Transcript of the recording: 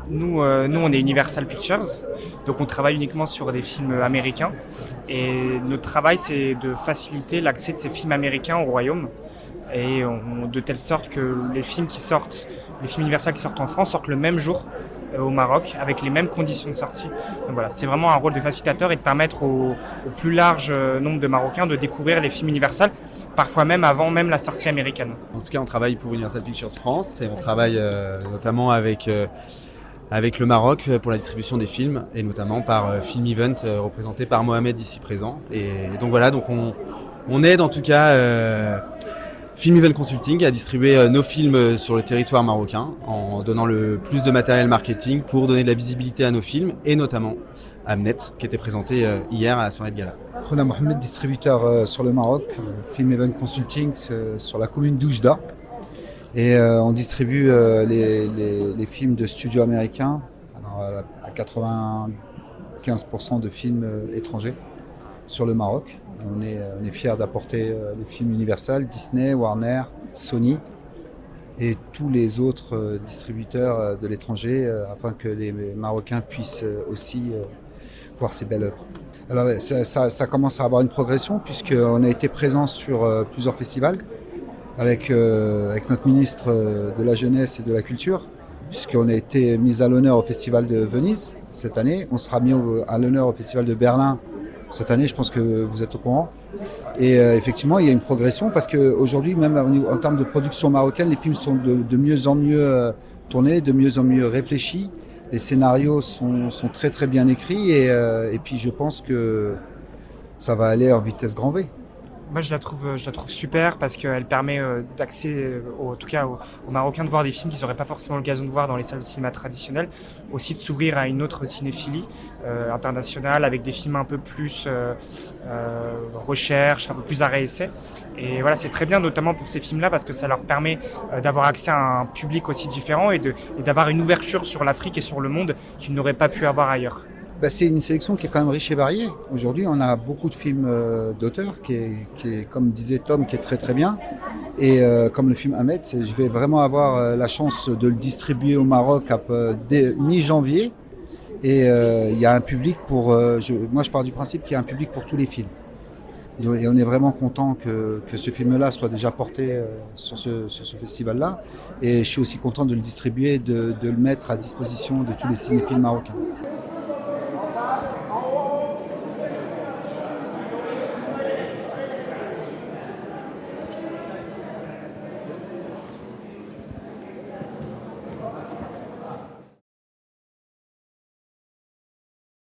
Nous, on est Universal Pictures, donc on travaille uniquement sur des films américains. Et notre travail, c'est de faciliter l'accès de ces films américains au Royaume. De telle sorte que les films Universal qui sortent en France sortent le même jour au Maroc, avec les mêmes conditions de sortie. Donc voilà, c'est vraiment un rôle de facilitateur et de permettre au plus large nombre de Marocains de découvrir les films Universal, parfois même avant même la sortie américaine. En tout cas, on travaille pour Universal Pictures France et on travaille notamment avec le Maroc pour la distribution des films et notamment par Film Event représenté par Mohamed ici présent. Et donc voilà, on aide en tout cas Film Event Consulting à distribuer nos films sur le territoire marocain en donnant le plus de matériel marketing pour donner de la visibilité à nos films et notamment à Amnet qui était présenté hier à la soirée de gala. Khouna Mohamed, distributeur sur le Maroc, Film Event Consulting sur la commune d'Oujda. Et on distribue les films de studios américains, alors, à 95% de films étrangers sur le Maroc. On est fiers d'apporter les films Universal, Disney, Warner, Sony et tous les autres distributeurs de l'étranger afin que les Marocains puissent aussi voir ces belles œuvres. Alors ça commence à avoir une progression puisqu'on a été présent sur plusieurs festivals avec notre ministre de la Jeunesse et de la Culture, puisqu'on a été mis à l'honneur au Festival de Venise cette année. On sera mis à l'honneur au Festival de Berlin cette année, je pense que vous êtes au courant. Et effectivement, il y a une progression parce qu'aujourd'hui, même en termes de production marocaine, les films sont de mieux en mieux tournés, de mieux en mieux réfléchis. Les scénarios sont très très bien écrits et puis je pense que ça va aller en vitesse grand V. Moi, je la trouve super parce qu'elle permet d'accès, en tout cas aux Marocains, de voir des films qu'ils n'auraient pas forcément l'occasion de voir dans les salles de cinéma traditionnelles. Aussi de s'ouvrir à une autre cinéphilie internationale avec des films un peu plus recherche, un peu plus arrêt-essai. Et voilà, c'est très bien, notamment pour ces films-là, parce que ça leur permet d'avoir accès à un public aussi différent et d'avoir une ouverture sur l'Afrique et sur le monde qu'ils n'auraient pas pu avoir ailleurs. C'est une sélection qui est quand même riche et variée. Aujourd'hui, on a beaucoup de films d'auteurs qui est, comme disait Tom, qui est très très bien. Et comme le film Ahmed, je vais vraiment avoir la chance de le distribuer au Maroc dès mi-janvier. Et il y a un public moi, je pars du principe qu'il y a un public pour tous les films. Et on est vraiment content que ce film-là soit déjà porté sur ce festival-là. Et je suis aussi content de le distribuer, de le mettre à disposition de tous les cinéphiles marocains.